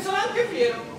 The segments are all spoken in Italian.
ne sono anche fiero.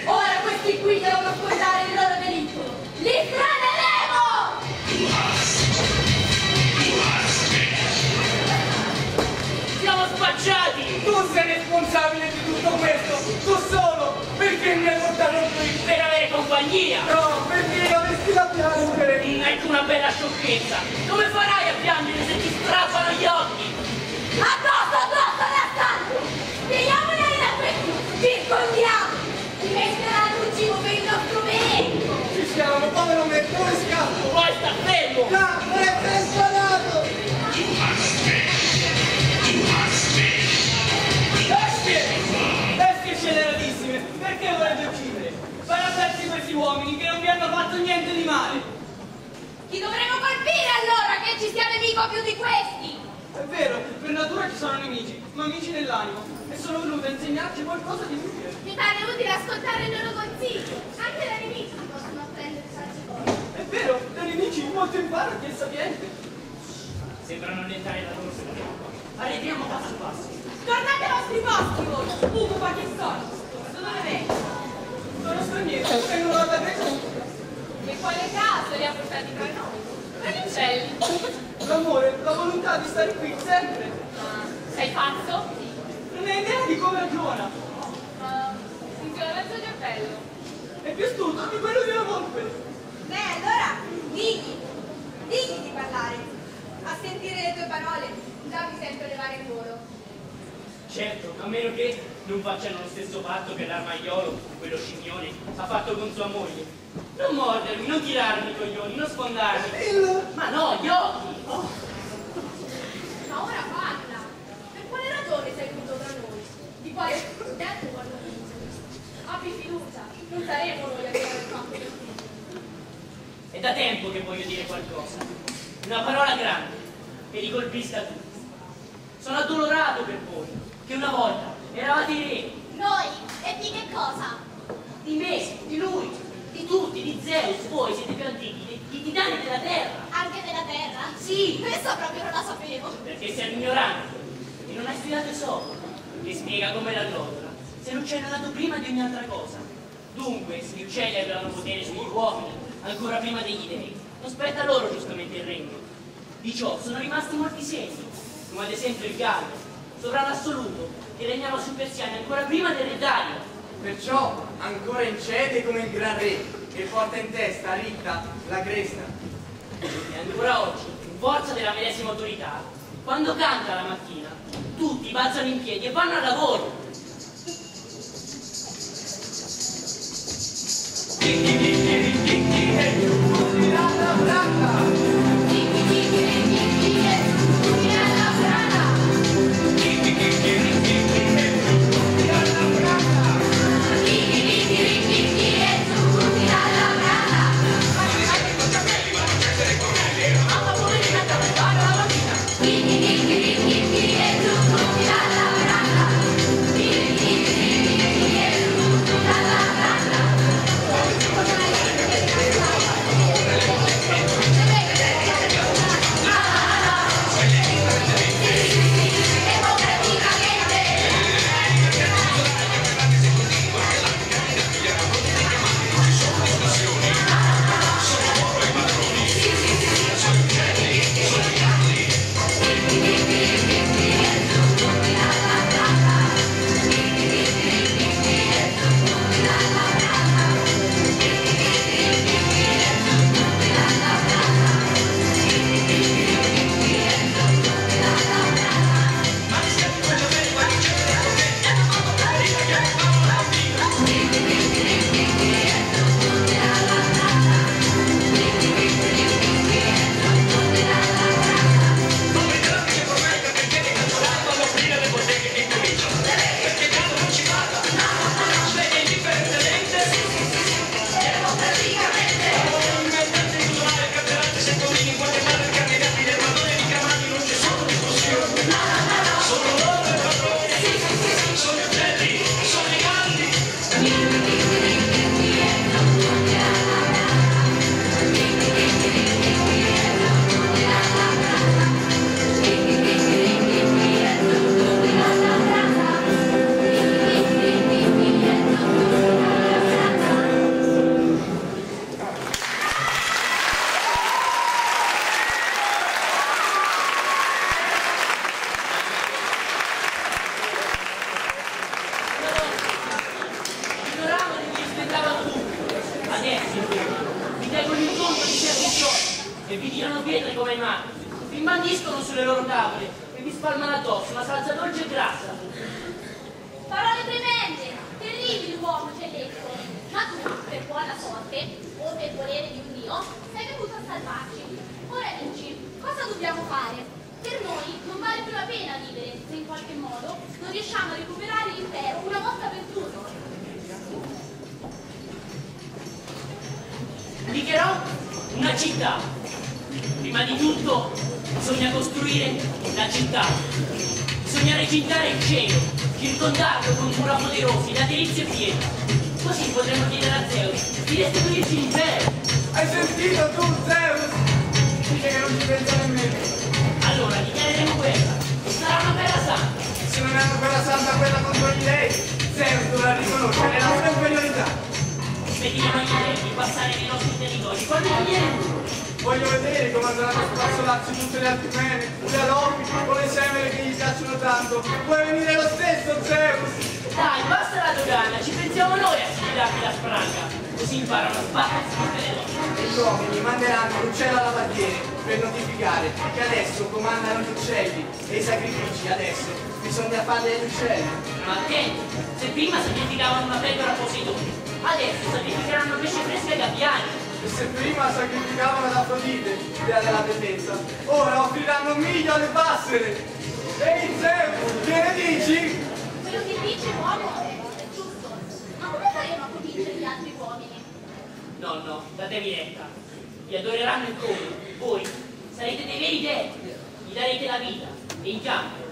Ora questi qui devono affrontare il loro delitto. Li freneremo! Siamo spacciati! Tu sei responsabile di tutto questo, tu solo, perché mi hai portato qui? Per avere compagnia! No, perché dovresti la piangere? Ecco una bella sciocchezza! Come farai a piangere se ti strappano gli occhi? Addosso, arrestanti! Pigliamoli da qui! Ci scondiamo! Ti metteranno un cibo per il nostro veleno! Ci siamo, povero me, dove scappo? Poi sta fermo! No, me l'hai sparato! Bestie sceneratissime, perché volete uccidere? Fai a pezzi questi uomini che non vi hanno fatto niente di male! Chi dovremo colpire allora, che ci sia nemico più di questi? È vero, per natura ci sono nemici, ma amici nell'animo, e sono venuti a insegnarci qualcosa di utile. Mi pare utile ascoltare il loro consiglio. Anche da nemici possono apprendere tante cose. È vero, dai nemici molto imparo chi è sapiente. Sembrano allentare la loro seconda. Arriviamo passo passo. Tornate ai vostri posti voi! Ugo, ma che sono? Da dove vengono? Sono stranieri, vengono dalla Grecia. In quale caso li ha portati tra noi? Tra gli uccelli. L'amore, la volontà di stare qui sempre. Sei pazzo? Non hai idea di come ragiona. Funziona il suo cervello. È più astuto di quello di una volpe. Beh, allora, digli di parlare. A sentire le tue parole, già mi sento levare il volo. Certo, a meno che non facciano lo stesso patto che l'armaiolo, quello scimmione, ha fatto con sua moglie. Non mordermi, non tirarmi i coglioni, non sfondarmi. Ma no, gli occhi! Oh. Ma ora parla. Per quale ragione sei venuto da noi? Di quale detto quando abbi fiducia, non saremo noi a dire il fatto del È da tempo che voglio dire qualcosa. Una parola grande, che li colpisca tutti. Sono addolorato per voi, che una volta eravate i re. Noi? E di che cosa? Di me, di lui, di tutti, di Zeus. Voi siete più antichi, i titani della terra. Anche della terra? Sì! Questo proprio non la sapevo. Perché sei ignorante e non hai studiato Esopo, che spiega come la glotola, se l'uccello è nato prima di ogni altra cosa. Dunque, se gli uccelli avevano potere sugli uomini, ancora prima degli dei, non spetta loro giustamente il regno. Di ciò sono rimasti molti segni, come ad esempio il Gallo, sovrano assoluto, che regnava sui persiani ancora prima del re Dario. Perciò ancora incede come il gran re, che porta in testa ritta la cresta. E ancora oggi, in forza della medesima autorità, quando canta la mattina, tutti balzano in piedi e vanno al lavoro. matti, vi imbandiscono sulle loro tavole e vi spalmano addosso una salsa dolce e grassa. Parole tremende, terribili uomo celeste, ma tu, per buona sorte, o per volere di un Dio, sei venuto a salvarci. Ora dici, cosa dobbiamo fare? Per noi non vale più la pena vivere se in qualche modo non riusciamo a recuperare l'impero una volta per tutte. Indicherò una città. Prima di tutto bisogna costruire la città. Bisogna recintare il cielo, circondarlo con mura poderosi, laterizi e pietre. Così potremo chiedere a Zeus di restituirci l'impero. Hai sentito tu, Zeus? Dice che non ci pensa nemmeno. Allora dichiareremo guerra. Sarà una guerra santa. Se non è una guerra santa quella contro gli dei, Zeus dovrà riconoscere la sua inferiorità. Impediamo agli dei di passare nei nostri territori. Quando toglieremo? Voglio vedere come andranno a spazzolarci tutte le altimene, le alopi o le semele che gli piacciono tanto. Vuoi venire lo stesso, Zeus? Dai, basta la dogana, ci pensiamo noi a sfidarti la spranga. Così imparano a sbattersi tutte le donne. E gli uomini manderanno l'uccello alla barriere per notificare che adesso comandano gli uccelli e i sacrifici adesso bisogna farli agli uccelli. Ma attenti, se prima sacrificavano una pecora a Poseidone, adesso sacrificheranno pesce fresco ai gabbiani. E se prima sacrificavano ad Afrodite, dea della bellezza, ora offriranno miglio alle passere. Ehi Zeus, che ne dici? Quello che dice l'uomo è giusto, ma come faremo a convincere gli altri uomini? No, datevi retta. Vi adoreranno in coro. Voi sarete dei veri dei, gli darete la vita e in cambio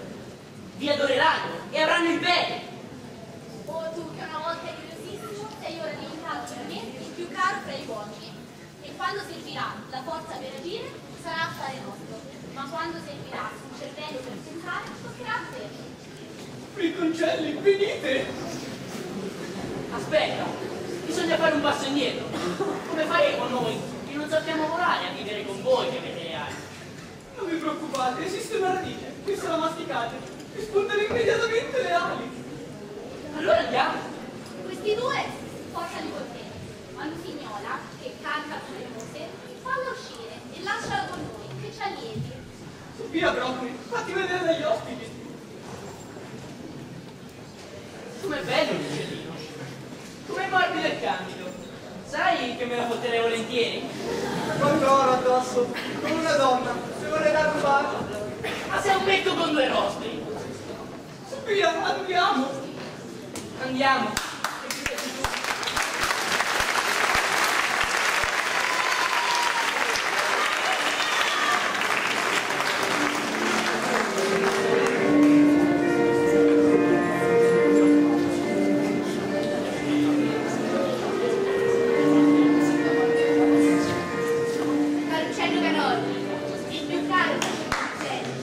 vi adoreranno e avranno il bene. O tu che una volta eri curiosissimo, sei ora diventato veramente il più caro fra gli uomini. E quando servirà la forza per agire, sarà affare nostro. Ma quando servirà un cervello per pensare, toccherà a te. Friconcelli, venite! Aspetta, bisogna fare un passo indietro. Come faremo noi che non sappiamo volare a vivere con voi che avete le ali? Non vi preoccupate, esiste una radice, che se la masticate, vi spuntano immediatamente le ali. Allora andiamo. Questi due portali con te. Quando Signola, che canta sulle muse, falla uscire e lasciala con noi, che ci allieti. Su via Brocoli, fatti vedere dagli ospiti. Com'è bello l'uccellino. Com'è morbido e candido. Sai che me la fotterei volentieri? Quanto oro addosso, con una donna, se vorrei dar un bacio. Ma sei un becco con due rostri. Su via, andiamo. Andiamo. Caruccello Canori, il più caro tra tutti gli uccelli.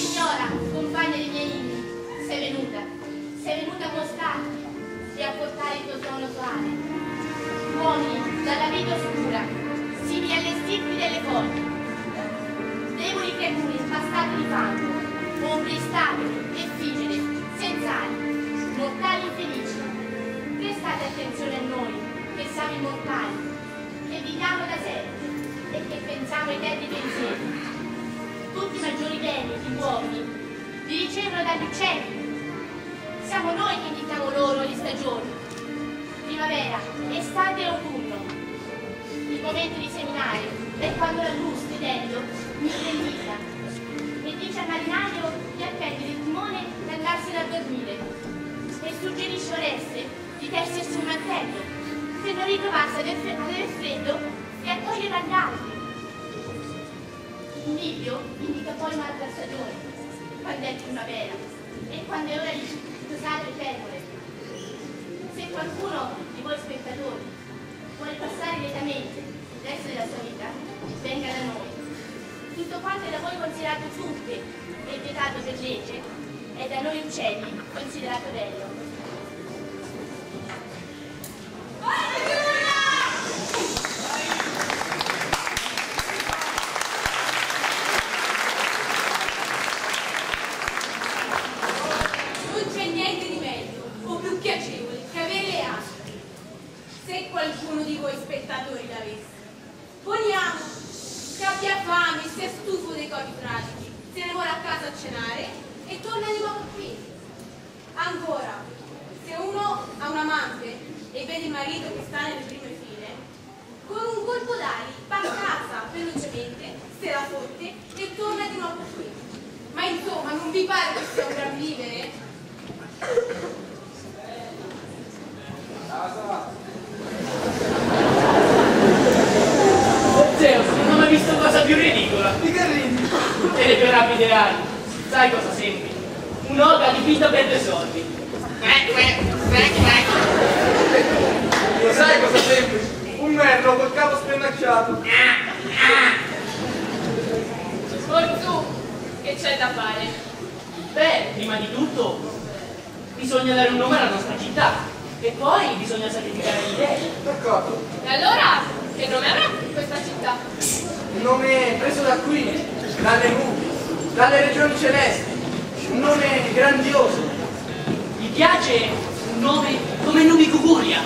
Signora, compagna dei miei inni, sei venuta a mostrarti e a portare il tuo trono soave. Uomini dalla vita oscura, simili alle stirpi delle foglie, deboli creature impastate di fango, ombre instabili, effigere, senza ali, mortali infelici. Prestate attenzione a noi, che siamo immortali, che viviamo da sempre e che pensiamo ai eterni pensieri. Tutti i maggiori beni di uomini li ricevono dagli uccelli. Siamo noi che indichiamo loro le stagioni, primavera, estate e autunno. Il momento di seminare è quando la luz, vedendo, mi prendita e dice al marinaio di appendere il timone e andarsene a dormire, e suggerisce Oreste di tessersi un mantello per non ritrovarsi ad avere freddo e a togliere agli altri. Il Livio indica poi un'altra stagione, quando è primavera e quando è ora di posare le pecore. Se qualcuno di voi spettatori vuole passare lietamente il resto della sua vita, venga da noi. Tutto quanto è da voi considerato zuppe e vietato per legge è da noi uccelli considerato bello. Non c'è niente di meglio o più piacevole che avere le aspe. Se qualcuno di voi spettatori l'avesse, poniamo che abbia fame, stia Ancora, se uno ha un amante e vede il marito che sta nelle prime file, con un colpo d'ali va a casa velocemente, se la fotte e torna di nuovo qui. Ma insomma, non vi pare che sia un gran vivere? Zeus, non ho mai visto cosa più ridicola. Di che ridi? E le più rapide ali. Sai cosa sembri? Un'oca dipinta per 2 soldi. Lo sai cosa sembri? Un merlo col capo spennacciato. Orzù, che c'è da fare? Beh, prima di tutto bisogna dare un nome alla nostra città e poi bisogna sacrificare gli dei. D'accordo. E allora, che nome avrà questa città? Un nome preso da qui, dalle nubi, dalle regioni celesti. Un nome grandioso. Gli piace un nome come Nubi Cucuria?